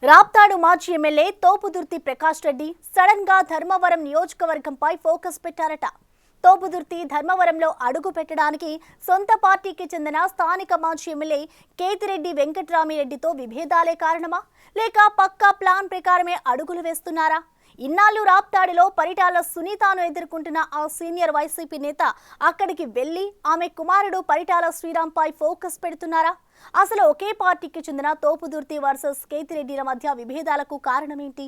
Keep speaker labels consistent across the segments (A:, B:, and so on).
A: రాప్తాడు మాజీ MLA Thopudurthi Prakash Reddy sudden గా Dharmavaram నియోజకవర్గంపై focus పెట్టారట. తోపుదుర్తి ధర్మవరంలో అడుగు పెట్టడానికి సొంత పార్టీకి చెందిన స్థానిక మాజీ ఎమ్మెల్యే కేతిరెడ్డి వెంకట్రామిరెడ్డితో విభేదాలే కారణమా, లేక పక్కా ప్లాన్ ప్రకారమే అడుగులు వేస్తున్నారా? ఇన్నాళ్ళు రాప్తాడులో పరిటాల సునీతను ఎదుర్కొంటున్న ఆ సీనియర్ వైసీపీ నేత అక్కడికి వెళ్లి ఆమె కుమారుడు పరిటాల శ్రీరాంపై ఫోకస్ పెడుతున్నారా? అసలు ఒకే పార్టీకి చెందిన తోపుదుర్తి వర్సెస్ కేతిరెడ్డిల మధ్య విభేదాలకు కారణమేంటి?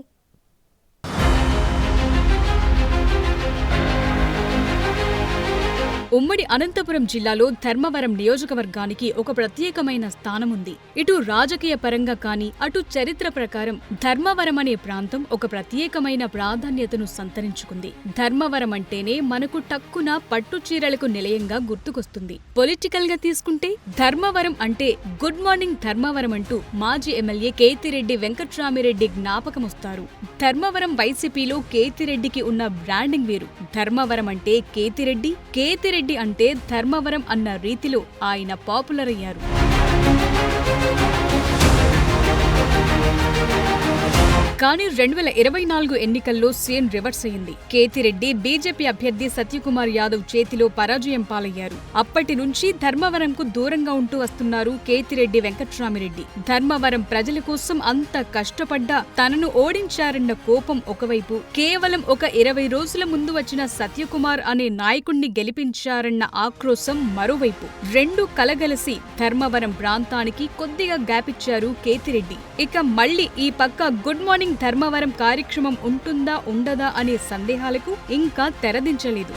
B: ఉమ్మడి అనంతపురం జిల్లాలో ధర్మవరం నియోజకవర్గానికి ఒక ప్రత్యేకమైన స్థానం ఉంది. ఇటు రాజకీయ పరంగా కానీ అటు చరిత్ర ప్రకారం ధర్మవరం అనే ప్రాంతం ఒక ప్రత్యేకమైన ప్రాధాన్యతను సంతరించుకుంది. ధర్మవరం అంటేనే మనకు టక్కున పట్టు చీరలకు నిలయంగా గుర్తుకొస్తుంది. పొలిటికల్ గా తీసుకుంటే ధర్మవరం అంటే గుడ్ మార్నింగ్ ధర్మవరం అంటూ మాజీ ఎమ్మెల్యే కేతిరెడ్డి వెంకట్రామిరెడ్డి జ్ఞాపకమొస్తారు. ధర్మవరం వైసీపీలో కేతిరెడ్డికి ఉన్న బ్రాండింగ్ వేరు. ధర్మవరం అంటే కేతిరెడ్డి, కేతిరెడ్డి అంటే ధర్మవరం అన్న రీతిలో ఆయన పాపులర్ అయ్యారు. కానీ 2024 ఎన్నికల్లో సీన్ రివర్స్ అయింది. కేతిరెడ్డి బీజేపీ అభ్యర్థి సత్యకుమార్ యాదవ్ చేతిలో పరాజయం పాలయ్యారు. అప్పటి నుంచి ధర్మవరంకు దూరంగా ఉంటూ వస్తున్నారు కేతిరెడ్డి వెంకట్రామిరెడ్డి. ధర్మవరం ప్రజల కోసం అంత కష్టపడ్డా తనను ఓడించారన్న కోపం ఒకవైపు, కేవలం ఒక 20 రోజుల ముందు వచ్చిన సత్యకుమార్ అనే నాయకుణ్ణి గెలిపించారన్న ఆక్రోశం మరోవైపు, రెండు కలగలిసి ధర్మవరం ప్రాంతానికి కొద్దిగా గ్యాప్ ఇచ్చారు కేతిరెడ్డి. ఇక మళ్లీ ఈ పక్క గుడ్ మార్నింగ్ ధర్మవరం కార్యక్రమం ఉంటుందా ఉండదా అనే సందేహాలకు ఇంకా తెరదించలేదు.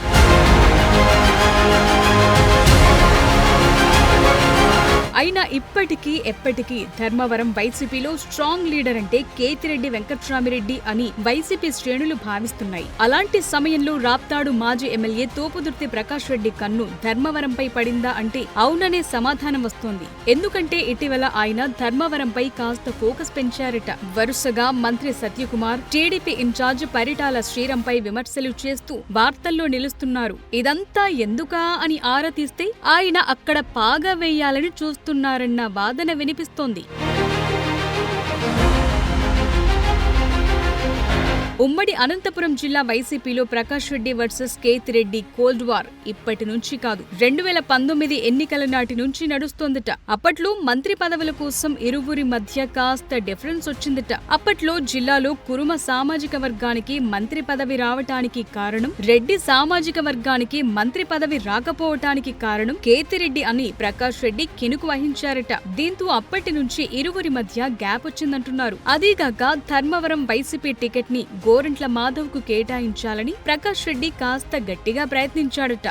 B: అయినా ఇప్పటికీ ఎప్పటికీ ధర్మవరం వైసీపీలో స్ట్రాంగ్ లీడర్ అంటే కేతిరెడ్డి వెంకట్రామిరెడ్డి అని వైసీపీ శ్రేణులు భావిస్తున్నాయి. అలాంటి సమయంలో రాప్తాడు మాజీ ఎమ్మెల్యే తోపుదుర్తి ప్రకాష్ రెడ్డి కన్ను ధర్మవరంపై పడిందా అంటే అవుననే సమాధానం వస్తోంది. ఎందుకంటే ఇటీవల ఆయన ధర్మవరంపై కాస్త ఫోకస్ పెంచారట. వరుసగా మంత్రి సత్యకుమార్, టీడీపీ ఇన్ఛార్జ్ పరిటాల శ్రీరాంపై విమర్శలు చేస్తూ వార్తల్లో నిలుస్తున్నారు. ఇదంతా ఎందుకా అని ఆరా తీస్తే ఆయన అక్కడ పాగా వేయాలని చూస్తున్నారన్న వాదన వినిపిస్తోంది. ఉమ్మడి అనంతపురం జిల్లా వైసీపీలో Prakash Reddy versus Kethireddy cold war ఇప్పటి నుంచి కాదు, 2019 ఎన్నికల నాటి నుంచి నడుస్తోందట. అప్పట్లో మంత్రి పదవుల కోసం ఇరువురి మధ్య కాస్త డిఫరెన్స్ వచ్చిందట. అప్పట్లో జిల్లాలో కురుమ సామాజిక వర్గానికి మంత్రి పదవి రావటానికి కారణం, రెడ్డి సామాజిక వర్గానికి మంత్రి పదవి రాకపోవటానికి కారణం కేతిరెడ్డి అని ప్రకాష్ రెడ్డి కినుకు వహించారట. దీంతో అప్పటి నుంచి ఇరువురి మధ్య గ్యాప్ వచ్చిందంటున్నారు. అదీగాక ధర్మవరం వైసీపీ టికెట్ ని గోరంట్ల మాధవ్ కు కేటాయించాలని ప్రకాష్ రెడ్డి కాస్త గట్టిగా ప్రయత్నించాడట.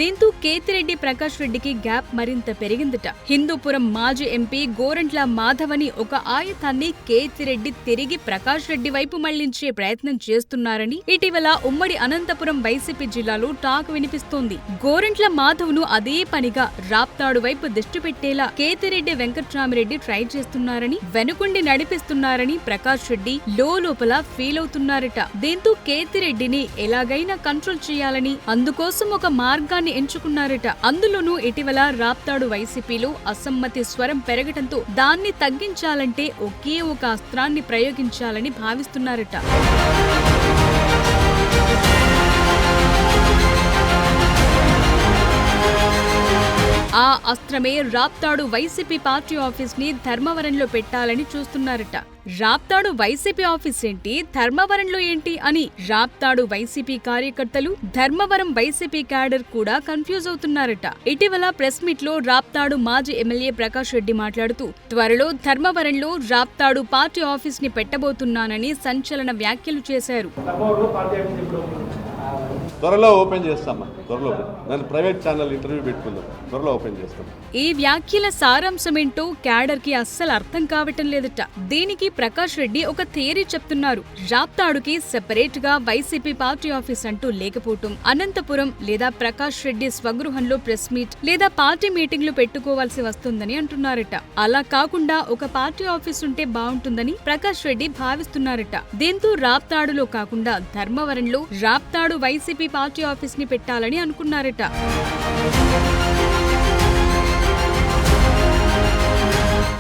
B: దీంతో కేతిరెడ్డి ప్రకాష్ రెడ్డికి గ్యాప్ మరింత పెరిగిందట. హిందూపురం మాజీ ఎంపీ గోరంట్ల మాధవ్ అని ఒక ఆయుధాన్ని కేతిరెడ్డి తిరిగి ప్రకాష్ రెడ్డి వైపు మళ్లించే ప్రయత్నం చేస్తున్నారని ఇటీవల ఉమ్మడి అనంతపురం వైసీపీ జిల్లాలో టాక్ వినిపిస్తోంది. గోరంట్ల మాధవ్ ను అదే పనిగా రాప్తాడు వైపు దిష్టి పెట్టేలా కేతిరెడ్డి వెంకట్రామిరెడ్డి ట్రై చేస్తున్నారని, వెనుకుండి నడిపిస్తున్నారని ప్రకాష్ రెడ్డి లోపల ఫీల్ అవుతున్నారట. దీంతో కేతిరెడ్డిని ఎలాగైనా కంట్రోల్ చేయాలని అందుకోసం ఒక మార్గాన్ని ఎంచుకున్నారట. అందులోనూ ఇటీవల రాప్తాడు వైసీపీలో అసమ్మతి స్వరం పెరగటంతో దాన్ని తగ్గించాలంటే ఒకే ఒక అస్త్రాన్ని ప్రయోగించాలని భావిస్తున్నారట. ఆ అస్త్రమే రాప్తాడు వైసీపీ పార్టీ ఆఫీస్ ని ధర్మవరంలో పెట్టాలని చూస్తున్నారట. రాప్తాడు వైసీపీ ఆఫీస్ ఏంటి, ధర్మవరంలో ఏంటి అని రాప్తాడు వైసీపీ కార్యకర్తలు, ధర్మవరం వైసీపీ క్యాడర్ కూడా కన్ఫ్యూజ్ అవుతున్నారట. ఇటీవల ప్రెస్ మీట్ లో రాప్తాడు మాజీ ఎమ్మెల్యే ప్రకాష్ రెడ్డి మాట్లాడుతూ త్వరలో ధర్మవరంలో రాప్తాడు పార్టీ ఆఫీస్ ని పెట్టబోతున్నానని సంచలన వ్యాఖ్యలు చేశారు.
C: త్వరలో ఓపెన్ చేస్తామా, త్వరలో నేను ప్రైవేట్ ఛానల్ ఇంటర్వ్యూ పెట్టుకుందాం, త్వరలో ఓపెన్ చేస్తాం.
B: ఈ వ్యాఖ్యల సారాంశమేంటో క్యాడర్ కి అస్సలు అర్థం కావటం లేదట. దీనికి ప్రకాష్ రెడ్డి ఒక థియరీ చెప్తున్నారు. రాప్తాడుకి సెపరేట్ గా వైసీపీ పార్టీ ఆఫీస్ అంటూ లేకపోవటం, అనంతపురం లేదా ప్రకాష్ రెడ్డి స్వగృహంలో ప్రెస్ మీట్ లేదా పార్టీ మీటింగ్లు పెట్టుకోవాల్సి వస్తుందని అంటున్నారట. అలా కాకుండా ఒక పార్టీ ఆఫీస్ ఉంటే బాగుంటుందని ప్రకాష్ రెడ్డి భావిస్తున్నారట. దీంతో రాప్తాడులో కాకుండా ధర్మవరంలో రాప్తాడు వైసీపీ పార్టీ ఆఫీస్ ని పెట్టాలని అనుకున్నారట.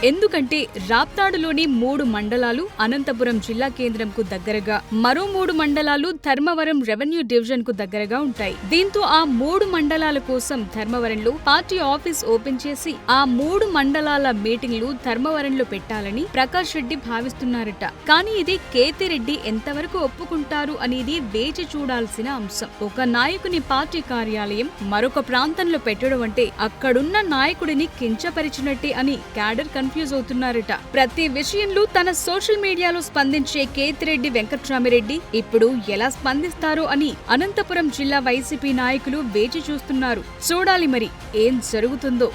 B: ఎందుకంటే రాప్తాడులోని 3 మండలాలు అనంతపురం జిల్లా కేంద్రంకు దగ్గరగా, మరో 3 మండలాలు ధర్మవరం రెవెన్యూ డివిజన్ కు దగ్గరగా ఉంటాయి. దీంతో ఆ 3 మండలాల కోసం ధర్మవరంలో పార్టీ ఆఫీస్ ఓపెన్ చేసి ఆ 3 మండలాల మీటింగ్లు ధర్మవరంలో పెట్టాలని ప్రకాష్ రెడ్డి భావిస్తున్నారట. కానీ ఇది కేతిరెడ్డి ఎంతవరకు ఒప్పుకుంటారు అనేది వేచి చూడాల్సిన అంశం. ఒక నాయకుని పార్టీ కార్యాలయం మరొక ప్రాంతంలో పెట్టడం అంటే అక్కడున్న నాయకుడిని కించపరిచినట్టే అని క్యాడర్ కన్ఫ్యూజ్ అవుతున్నారట. ప్రతి విషయంలో తన సోషల్ మీడియాలో స్పందించే కేతిరెడ్డి వెంకట్రామిరెడ్డి ఇప్పుడు ఎలా స్పందిస్తారో అని అనంతపురం జిల్లా వైసీపీ నాయకులు వేచి చూస్తున్నారు. చూడాలి మరి ఏం జరుగుతుందో.